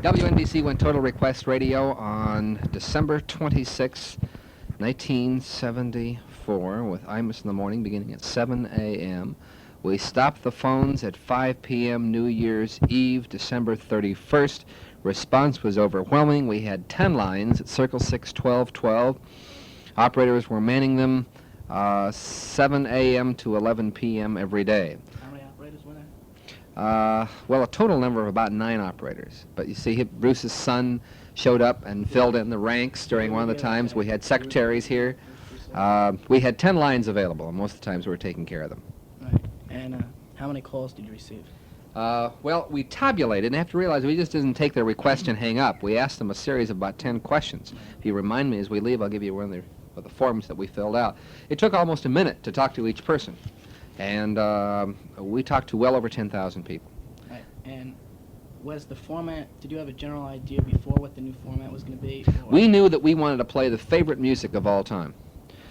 WNBC went Total Request Radio on December 26, 1974, with Imus in the Morning beginning at 7 a.m. We stopped the phones at 5 p.m. New Year's Eve, December 31st. Response was overwhelming. We had 10 lines at Circle 61212. Operators were manning them 7 a.m. to 11 p.m. every day. How many operators were there? Well, a total number of about 9 operators. But you see, Bruce's son showed up and filled in the ranks during one of the times. We had secretaries here. We had 10 lines available, and most of the times we were taking care of them. Right. And how many calls did you receive? Well, we tabulated, and have to realize we just didn't take their request and hang up. We asked them a series of about 10 questions. If you remind me as we leave, I'll give you one of the forms that we filled out. It took almost a minute to talk to each person. And we talked to well over 10,000 people. Right. And was the format, did you have a general idea before what the new format was going to be? We knew that we wanted to play the favorite music of all time,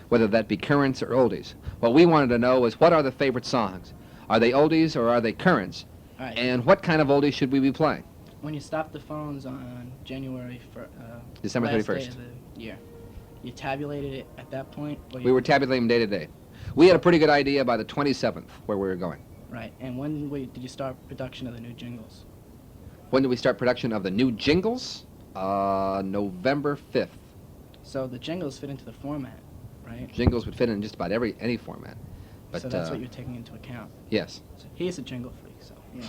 whether that be currents or oldies. What we wanted to know was, what are the favorite songs? Are they oldies or are they currents? Right. And what kind of oldies should we be playing? When you stopped the phones on December last 31st. day of the year, you tabulated it at that point? Or We were tabulating day to day. We had a pretty good idea by the 27th where we were going. Right. And when did you start production of the new jingles? When did we start production of the new jingles? November 5th. So the jingles fit into the format, right? Jingles would fit in just about any format. But, so that's what you're taking into account. Yes. So he's a jingle freak, so yeah.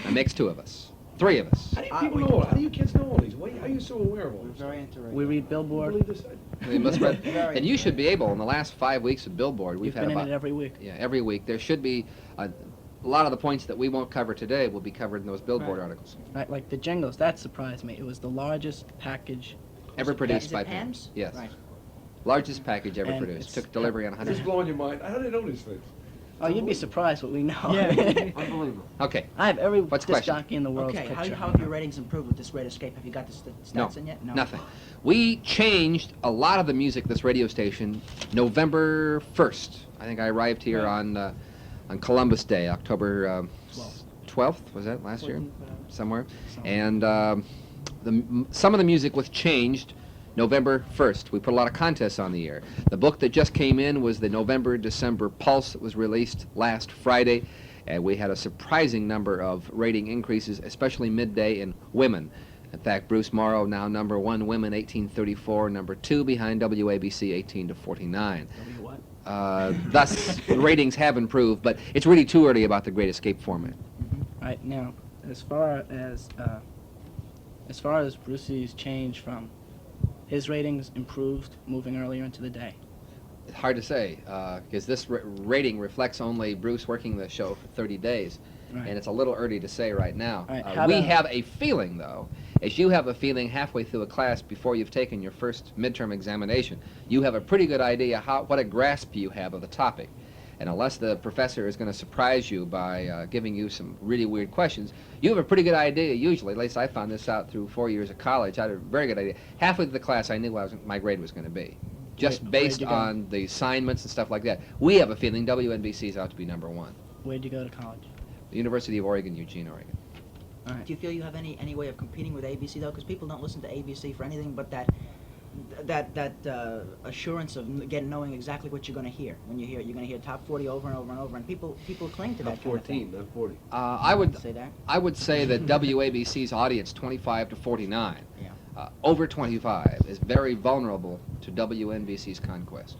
It makes 2 of us. 3 of us. How do you people know all? How do you kids know all these? How are you so aware of all We're this? very into radio. We read I Billboard. believe this. We must read, Very and you should be able, in the last 5 weeks of Billboard, we've You've had been about in it every week. every week. There should be a lot of the points that we won't cover today will be covered in those Billboard Right. articles. Right, like the jingles, that surprised me. It was the largest package. Ever produced Is it by Pam's? Yes. Right. Largest package ever And produced. it's- Took delivery on This 100. is blowing your mind. How do they know these things? Oh, you'd be surprised what we know. Unbelievable. Okay. I have every What's the disc question? jockey in the world's Okay, picture. how have your ratings improved with this Great Escape? Have you got the stats No, in yet? nothing. We changed a lot of the music at this radio station November 1st. I think I arrived here on Columbus Day, October 12th, was that last year? Somewhere. And some of the music was changed November 1st. We put a lot of contests on the air. The book that just came in was the November-December Pulse that was released last Friday, and we had a surprising number of rating increases, especially midday in women. In fact, Bruce Morrow now number 1 women, 1834, number 2 behind WABC, 18 to 49. What? Thus, the ratings have improved, but it's really too early about the Great Escape format. Right now, as far as Brucey's change from his ratings improved moving earlier into the day. It's hard to say, because this rating reflects only Bruce working the show for 30 days, Right. and it's a little early to say right now. Right, how We about- have a feeling, though, as you have a feeling halfway through a class before you've taken your first midterm examination, you have a pretty good idea what a grasp you have of the topic. And unless the professor is going to surprise you by giving you some really weird questions, you have a pretty good idea usually. At least I found this out through 4 years of college. I had a very good idea. Halfway through the class, I knew my grade was going to be, just Where'd based you go? on the assignments and stuff like that. We have a feeling WNBC's out to be number 1. Where'd you go to college? The University of Oregon, Eugene, Oregon. All right. Do you feel you have any way of competing with ABC though? Because people don't listen to ABC for anything but that assurance of knowing exactly what you're going to hear. When you hear it, you're going to hear top 40 over and over and over, and people cling to that. Not 14, not 40. I would Say that. I would say that WABC's audience, 25 to 49, Yeah. over 25, is very vulnerable to WNBC's conquest.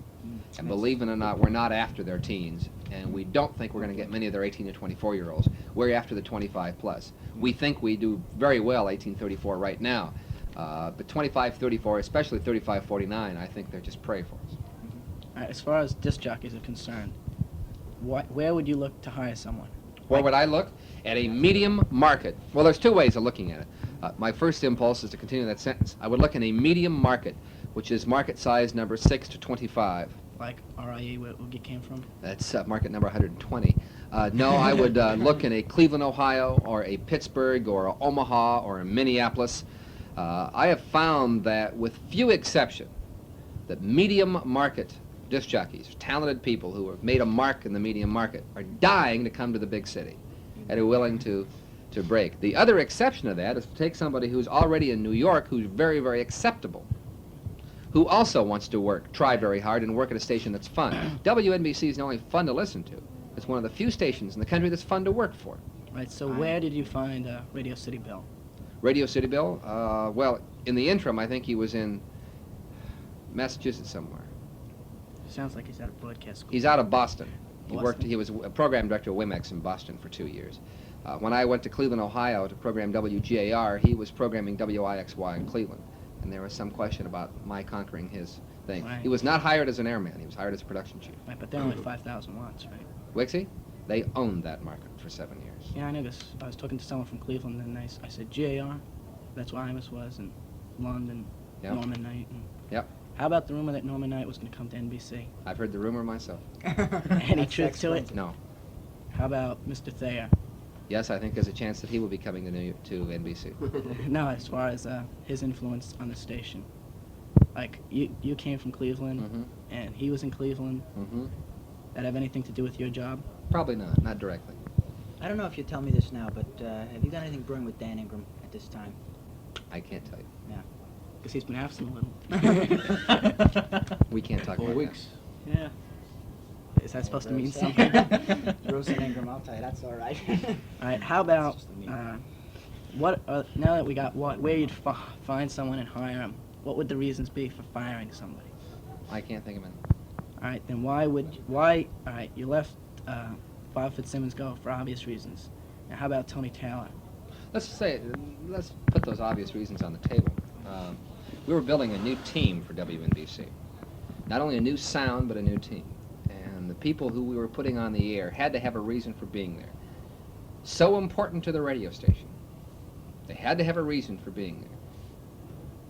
And believe it or not, we're not after their teens, and we don't think we're going to get many of their 18 to 24-year-olds. We're after the 25 plus. We think we do very well 18-34 right now, but 25-34, especially 35-49, I think they're just prey for us. All right, as far as disc jockeys are concerned, where would you look to hire someone? Where would I look? At a medium market. Well, there's 2 ways of looking at it. My first impulse is to continue that sentence. I would look in a medium market, which is market size number 6 to 25. Like RIE, where Oogie came from? That's market number 120. No, I would look in a Cleveland, Ohio, or a Pittsburgh, or a Omaha, or a Minneapolis. I have found that, with few exception, that medium market disc jockeys, talented people who have made a mark in the medium market, are dying to come to the big city and are willing to to break. The other exception to that is to take somebody who's already in New York, who's very, very acceptable, who also wants to try very hard and work at a station that's fun. WNBC is not only fun to listen to, it's one of the few stations in the country that's fun to work for. Right, so where did you find Radio City Bill? Radio City Bill? Well, in the interim, I think he was in Massachusetts somewhere. Sounds like he's at a broadcast school. He's out of Boston. Boston. He was a program director of WMX in Boston for 2 years. When I went to Cleveland, Ohio to program WGAR, he was programming WIXY in Cleveland. And there was some question about my conquering his thing. Right. He was not hired as an airman. He was hired as a production chief. Right, but they're only 5,000 watts, right? Wixie, they owned that market for 7 years. Yeah, I know this. I was talking to someone from Cleveland, and I said GAR. That's where Imus was, and Lund, and Yep. Norman Knight. And Yep. How about the rumor that Norman Knight was going to come to NBC? I've heard the rumor myself. Any truth to it? No. How about Mr. Thayer? Yes, I think there's a chance that he will be coming to NBC. No, as far as his influence on the station. Like, you came from Cleveland, Mm-hmm. and he was in Cleveland. Mm-hmm. That have anything to do with your job? Probably not directly. I don't know if you tell me this now, but have you got anything brewing with Dan Ingram at this time? I can't tell you. Because he's been absent a little. We can't talk 4 about weeks. Yeah. Is that supposed to mean something? Bruce and Ingram, I'll tell you, that's all right. All right, how about, That's just a meme. now that we got where you'd find someone and hire him, what would the reasons be for firing somebody? that. I can't think of any. All right, then all right, you let Bob Fitzsimmons go for obvious reasons. Now, how about Tony Taylor? Let's put those obvious reasons on the table. We were building a new team for WNBC. Not only a new sound, but a new team. And the people who we were putting on the air had to have a reason for being there. So important to the radio station. They had to have a reason for being there.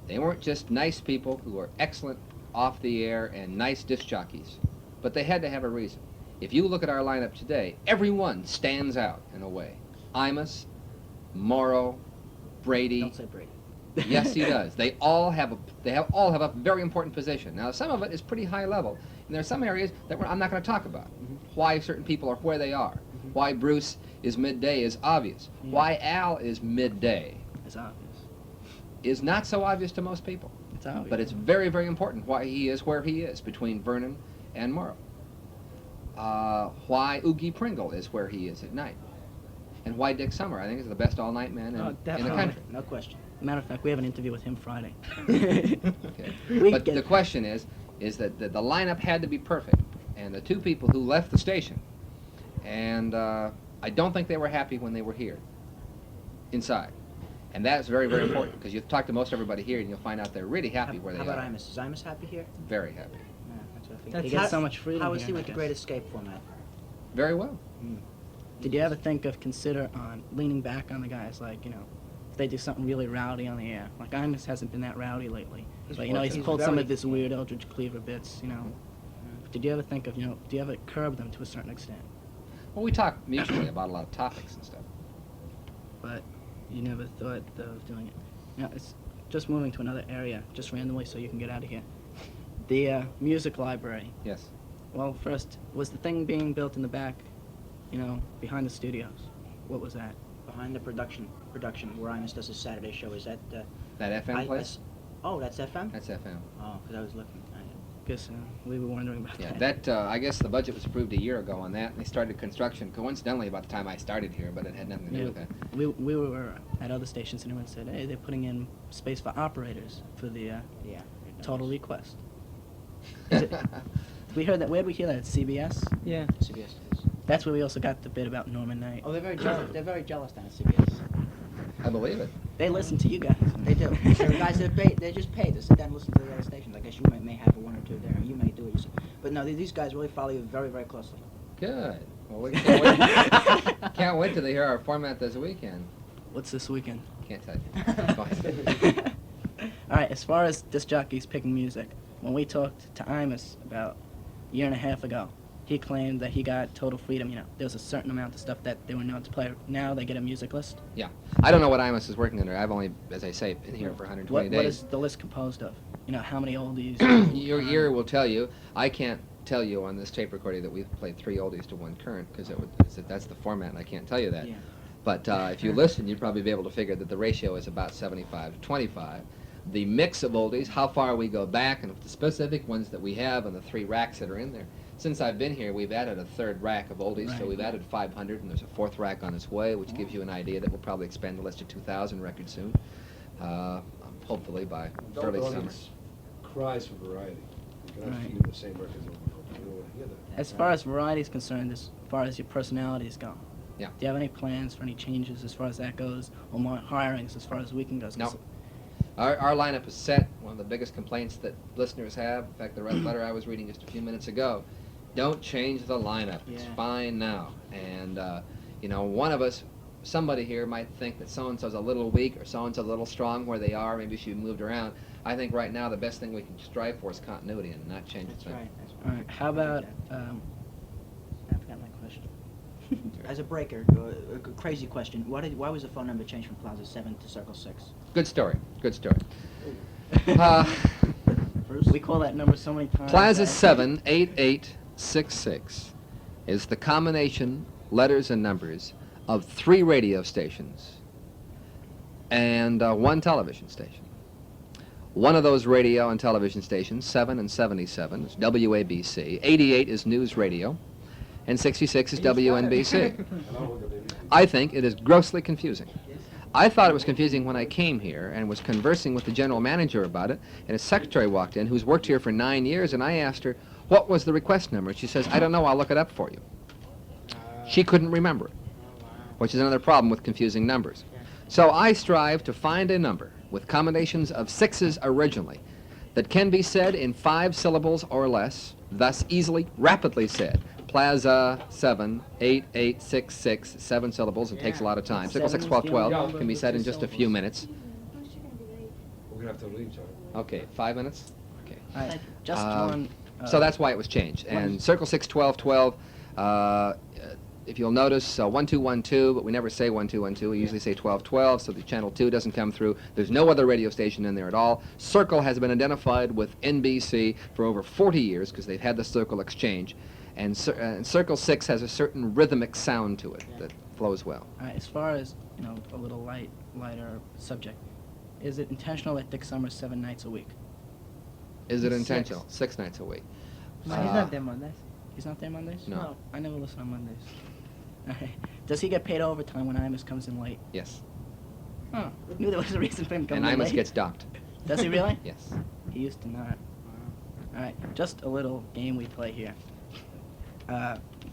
They weren't just nice people who were excellent off the air and nice disc jockeys, but they had to have a reason. If you look at our lineup today, everyone stands out in a way. Imus, Morrow, Brady. Don't say Brady. Yes, he does. They all have a very important position. Now, some of it is pretty high level, and there are some areas that I'm not going to talk about. Why certain people are where they are. Why Bruce is midday is obvious. Yeah. Why Al is midday It's obvious. is not so obvious to most people. It's obvious. But it's very, very important why he is where he is between Vernon and Morrow. Why Oogie Pringle is where he is at night. And why Dick Summer, I think, is the best all-night man in the definitely. country. No question. Matter of fact, we have an interview with him Friday. Okay. We But get- the question is that the lineup had to be perfect. And the two people who left the station, and I don't think they were happy when they were here, inside. And that's very, very important, because you talk to most everybody here, and you'll find out they're really happy where they How are. about Imus? Is Imus happy here? Very happy. Yeah, that's what I think. He gets so much freedom How is here, he I with the guess. Great Escape format? Very well. Did you ever think of consider on leaning back on the guys, like, if they do something really rowdy on the air? Like, Imus hasn't been that rowdy lately. He's But, working. he's He's pulled some very- of this weird Eldridge Cleaver bits, Did you ever think of, do you ever curb them to a certain extent? Well, we talk mutually about a lot of topics and stuff. But you never thought of doing it. Now, it's just moving to another area, just randomly, so you can get out of here. The music library. Yes. Well, first, was the thing being built in the back, behind the studios? What was that? Behind the production where Imus does his Saturday show, is that... That FM place? Oh, that's FM? That's FM. Oh, because I was looking. Guess we were wondering about Yeah, that. that, I guess the budget was approved a year ago on that, and they started construction coincidentally about the time I started here, but it had nothing to do with that. We were at other stations and everyone said, hey, they're putting in space for operators for the Yeah. total request. Is it- We heard that, where'd we hear that? At CBS? Yeah. CBS is. That's where we also got the bit about Norman Knight. Oh, they're very jealous. They're very jealous down at CBS. I believe it. They listen to you guys. They do. They're guys that paid. They're just paid to sit down and listen to the other stations. I guess you may have one or two there. You may do it yourself. But no, these guys really follow you very, very closely. Good. Well, we can't wait till they hear our format this weekend. What's this weekend? Can't tell you. Go ahead. All right, as far as disc jockeys picking music, when we talked to Imus about a year and a half ago, he claimed that he got total freedom. There was a certain amount of stuff that they were known to play. Now they get a music list. Yeah. I don't know what Imus is working under. I've only, as I say, been here for 120 What days. is the list composed of? How many oldies? Your ear will tell you. I can't tell you on this tape recording that we've played 3 oldies to 1 current, because that's the format, and I can't tell you that. Yeah. But if you listen, you'd probably be able to figure that the ratio is about 75 to 25. The mix of oldies, how far we go back, and the specific ones that we have, and the 3 racks that are in there. Since I've been here, we've added a 3rd rack of oldies, so Right. we've added 500, and there's a 4th rack on its way, which gives you an idea that we'll probably expand the list to 2,000 records soon, hopefully by early summer. Audience cries for variety. You cannot Right. feed them the same records over and over. You don't want to hear that. As far as variety is concerned, as far as your personalities go, Yeah. do you have any plans for any changes as far as that goes, or more hirings as far as weekend goes? 'Cause No. Our lineup is set. One of the biggest complaints that listeners have, in fact, the letter I was reading just a few minutes ago, don't change the lineup. It's Yeah. fine now. And, one of us, somebody here might think that so-and-so's a little weak or so-and-so's a little strong where they are. Maybe she moved around. I think right now the best thing we can strive for is continuity and not change That's the thing. right. That's All right. How about, I forgot my question. As a breaker, a crazy question. Why was the phone number changed from Plaza 7 to Circle 6? Good story. Good story. Uh, We call that number so many times. Plaza that- 78866 is the combination, letters and numbers, of 3 radio stations and 1 television station. One of those radio and television stations, 7 and 77, is WABC. 88 is News Radio, and 66 is WNBC. I think it is grossly confusing. I thought it was confusing when I came here and was conversing with the general manager about it, and his secretary walked in, who's worked here for 9 years, and I asked her, what was the request number? She says, I don't know, I'll look it up for you. She couldn't remember it, which is another problem with confusing numbers. So I strive to find a number with combinations of 6s originally that can be said in 5 syllables or less, thus easily, rapidly said. Plaza 78866, 7 syllables, and takes a lot of time. 6, 6, 12, 12 can be said in just a few minutes. We're going to have to leave, John. Okay, 5 minutes? Okay. All right. Just Um, one. So that's why it was changed. And Circle 6, 12, 12, if you'll notice, 1212, but we never say 1212. We usually say 1212, so the channel 2 doesn't come through. There's no other radio station in there at all. Circle has been identified with NBC for over 40 years because they've had the Circle exchange. And Circle 6 has a certain rhythmic sound to it that flows well. All right. As far as a little lighter subject, is it intentional that Dick Summers 7 nights a week? Is it 6. intentional? 6 nights a week. No, he's not there Mondays. He's not there Mondays? No. I never listen on Mondays. All right. Does he get paid overtime when Imus comes in late? Yes. Oh, knew there was a reason for him coming And in Imus late. gets docked. Does he really? Yes. He used to not. All right, just a little game we play here.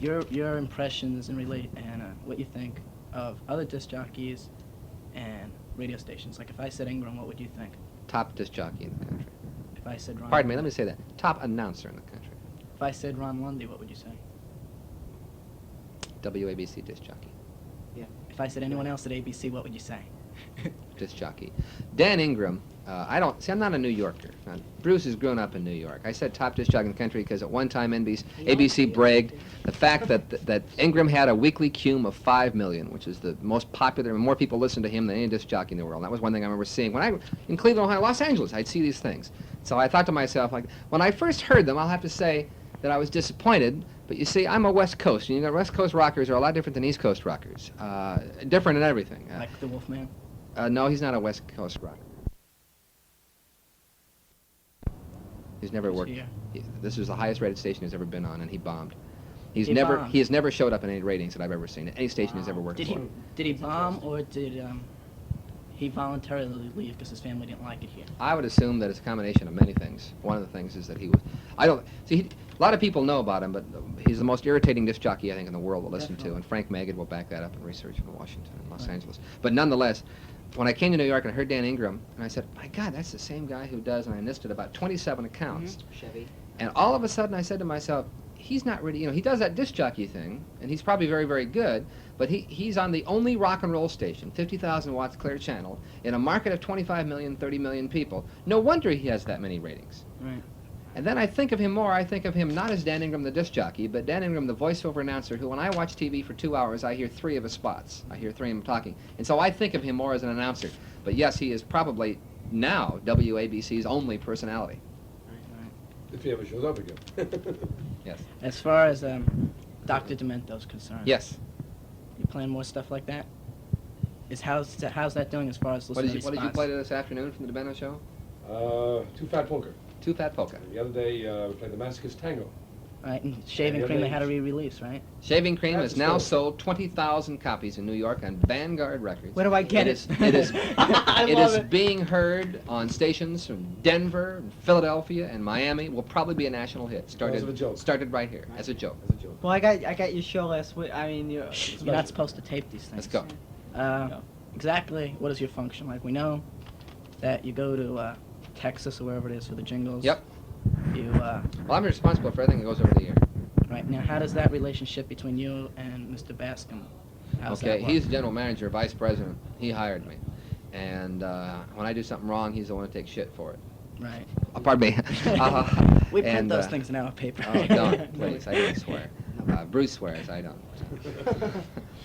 Your impressions and what you think of other disc jockeys and radio stations. Like if I said Ingram, what would you think? Top disc jockey in the country. If I said Ron. Pardon me, let me say that. Top announcer in the country. If I said Ron Lundy, what would you say? WABC disc jockey. If I said anyone else at ABC, what would you say? Disc jockey. Dan Ingram, I'm not a New Yorker. Now, Bruce has grown up in New York. I said top disc jockey in the country because at one time ABC bragged the fact that Ingram had a weekly cume of 5 million, which is the most popular, and more people listen to him than any disc jockey in the world. And that was one thing I remember seeing. In Cleveland, Ohio, Los Angeles, I'd see these things. So I thought to myself, like, when I first heard them, I'll have to say that I was disappointed. But you see, I'm a West Coast, and West Coast rockers are a lot different than East Coast rockers. Different in everything. Like the Wolfman? No, he's not a West Coast rocker. He's never Who's worked. here? This is the highest rated station he's ever been on, and he bombed. He has bombed. never showed up in any ratings that I've ever seen. Any station he's ever worked Did for. he bomb, or did he voluntarily leave because his family didn't like it here? I would assume that it's a combination of many things. One of the things is that he was. A lot of people know about him, but he's the most irritating disc jockey I think in the world to listen to, and Frank Magid will back that up in research in Washington and Los Angeles. But nonetheless, when I came to New York and I heard Dan Ingram, and I said, my God, that's the same guy who does, and I listed about 27 accounts. Chevy. And all of a sudden I said to myself, he's not really, he does that disc jockey thing, and he's probably very, very good, but he's on the only rock and roll station, 50,000 watts clear channel, in a market of 25 million, 30 million people. No wonder he has that many ratings. Right. And then I think of him more, I think of him not as Dan Ingram the disc jockey, but Dan Ingram the voiceover announcer who when I watch TV for 2 hours, I hear 3 of his spots. I hear 3 of him talking. And so I think of him more as an announcer. But yes, he is probably now WABC's only personality. If he ever shows up again. Yes. As far as Dr. Demento's concerned. Yes. You plan more stuff like that? how's that doing as far as What listener did you response? play this afternoon from the DeBenno show? Two Fat Polka. Two Fat Polka. And the other day, we played the Masochist Tango. Right, and Shaving the Cream other they had a day- re-release, right? Shaving Cream That's has now still- sold 20,000 copies in New York on Vanguard Records. Where do I get it? It is I it love is it. being heard on stations from Denver, and Philadelphia, and Miami. Will probably be a national hit. Because of a joke. Started right here as a joke. As a joke. Well, I got your show last week. I mean, You're not supposed to tape these things. Let's go. Exactly, what is your function like? We know that you go to Texas or wherever it is for the jingles. Yep. You, Well, I'm responsible for everything that goes over the air. right, now how does that relationship between you and Mr. Bascom, how's Okay, that work? he's the general manager, vice president. He hired me. And when I do something wrong, he's the one who takes shit for it. Right. Pardon me. We print and, those things in our paper. Oh, don't, please. I don't swear. Bruce swears. I don't.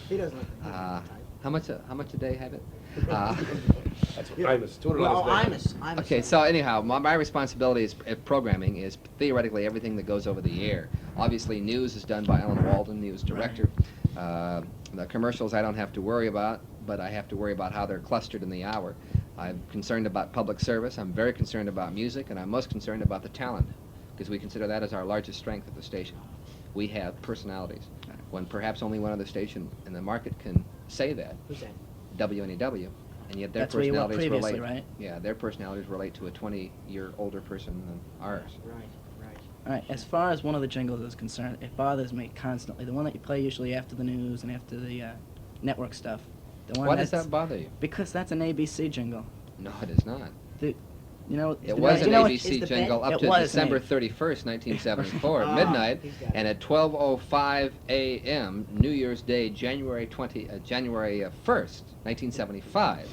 He doesn't. How much a day have it? That's what Imus. $200 Well, a day. Imus. Okay, so anyhow, my responsibility is programming is theoretically everything that goes over the air. Obviously, news is done by Ellen Walden, news director. The commercials I don't have to worry about, but I have to worry about how they're clustered in the hour. I'm concerned about public service. I'm very concerned about music, and I'm most concerned about the talent, because we consider that as our largest strength at the station. We have personalities, when perhaps only one other station in the market can say that. Who's that? WNEW, and yet their That's where you were personalities previously, relate. right? Yeah, their personalities relate to a 20-year older person than ours. Right. All right, as far as one of the jingles is concerned, it bothers me constantly. The one that you play usually after the news and after the network stuff. The one Why does that's- that bother you? Because that's an ABC jingle. No, it is not. You know, It was an you know what- ABC is the jingle band- up It to was December an 31st, 1974 at Ah, midnight, he's got it. and at 12:05 a.m. New Year's Day, January 1st, 1975.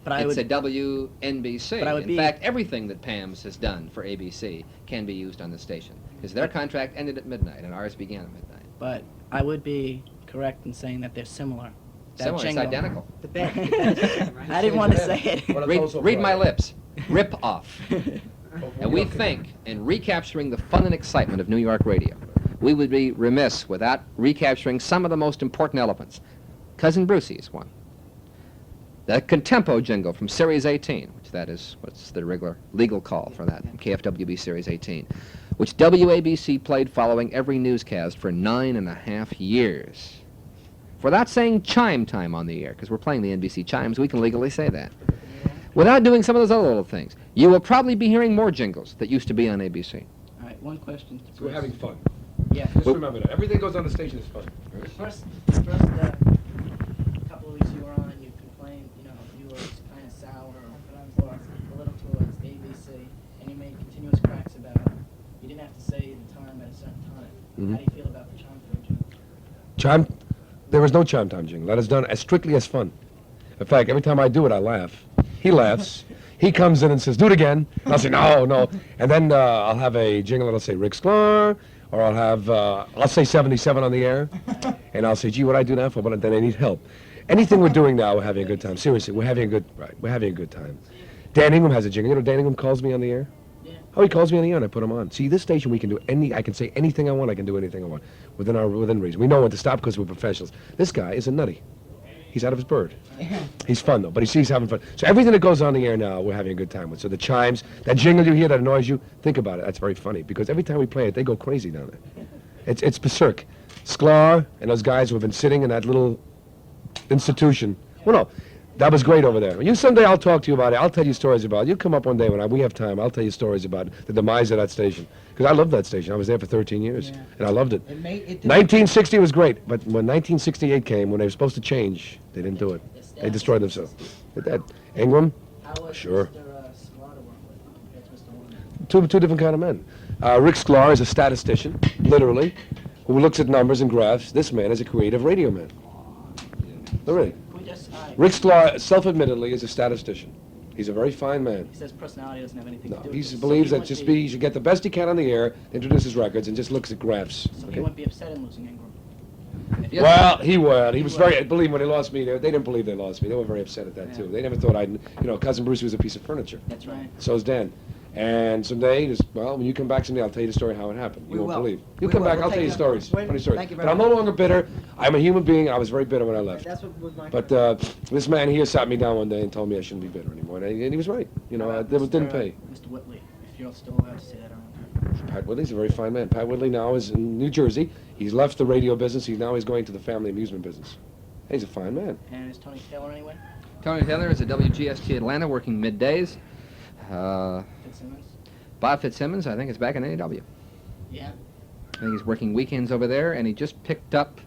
But I It's would, a WNBC. But I would In be- fact, everything that Pam's has done for ABC can be used on the station, because their contract ended at midnight and ours began at midnight. but I would be correct in saying that they're similar. That Similar, it's jingle. identical. The band. the band's the same, right? I didn't want to say it. Well, it's Read, also read my Friday. lips. Rip off. And we think, in recapturing the fun and excitement of New York radio, we would be remiss without recapturing some of the most important elements. Cousin Brucey is one. The Contempo jingle from Series 18, which that is, what's the regular legal call for that, KFWB Series 18, which WABC played following every newscast for 9.5 years. Without saying chime time on the air, because we're playing the NBC chimes, we can legally say that. Without doing some of those other little things, you will probably be hearing more jingles that used to be on ABC. All right, one question. to So we're Bruce. having fun. Yeah. Just remember that. Everything goes on the station is fun. The first couple of weeks you were on, you complained, you know, you were kind of sour or a little towards ABC, and you made continuous cracks about you didn't have to say the time at a certain time. Mhm. How do you feel about the chime jingle? Chime, there was no chime time jingle. That is done as strictly as fun. In fact, every time I do it, I laugh. He laughs. He comes in and says, "Do it again." I'll say, "No, no." And then I'll have a jingle that'll say Rick Sklar, or I'll have, I'll say 77 on the air, and I'll say, "Gee, what I do now for?" But then I need help. Anything we're doing now, we're having a good time. Seriously, we're having a good, right? We're having a good time. Dan Ingram has a jingle. You know, Dan Ingram calls me on the air. Yeah. Oh, he calls me on the air and I put him on. See, this station we can do I can say anything I want. I can do anything I want within reason. We know when to stop because we're professionals. This guy is a nutty. He's out of his bird. He's fun though, but he's having fun. So everything that goes on the air now, we're having a good time with. So the chimes, that jingle you hear that annoys you, think about it. That's very funny because every time we play it, they go crazy down there. It's berserk. Sklar and those guys who have been sitting in that little institution. Well, no, that was great over there. You someday I'll talk to you about it. I'll tell you stories about it. You come up one day when we have time. I'll tell you stories about the demise of that station because I loved that station. I was there for 13 years Yeah. and I loved it. It made it. 1960 was great, but when 1968 came, when they were supposed to change, they didn't do it. They destroyed themselves. Did that Ingram? How was Sure. Mr. Sklar to work with compared to Mr. Lund? Two different kind of men. Rick Sklar is a statistician, literally, who looks at numbers and graphs. This man is a creative radio man. Really. Can we just, Rick Sklar, self-admittedly, is a statistician. He's a very fine man. he says personality doesn't have anything No, to do with he it. So believes that wouldn't just be, he should get the best he can on the air, introduce his records, and just looks at graphs. So he Okay? wouldn't be upset in losing Ingram. Yes. Well, he would. He was very. Believe me, when they lost me, they didn't believe they lost me. They were very upset at that Yeah. too. They never thought Cousin Bruce was a piece of furniture. That's right. So is Dan. And someday, when you come back someday, I'll tell you the story how it happened. You We won't will. believe. You We come will. back, We'll I'll tell take you it. stories. Funny stories. Thank you But very I'm no much. longer bitter. I'm a human being. I was very bitter when I left. That's what was my. But this man here sat me down one day and told me I shouldn't be bitter anymore. And he was right. You know, it didn't pay. Mr. Whitley, if you're still allowed to say that around. Pat Whitley's a very fine man. Pat Whitley now is in New Jersey. He's left the radio business. He's going to the family amusement business. He's a fine man. And is Tony Taylor anyway? Tony Taylor is at WGST Atlanta working middays. Fitzsimmons? Bob Fitzsimmons, I think, is back in AEW. Yeah. I think he's working weekends over there, and he just picked up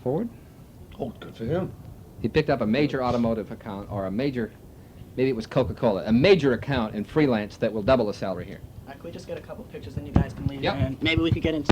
Ford. Oh, good for him. He picked up a major automotive account, or maybe it was Coca-Cola, a major account in freelance that will double his salary here. All right, could we just get a couple pictures, then you guys can leave? Yep. And maybe we could get into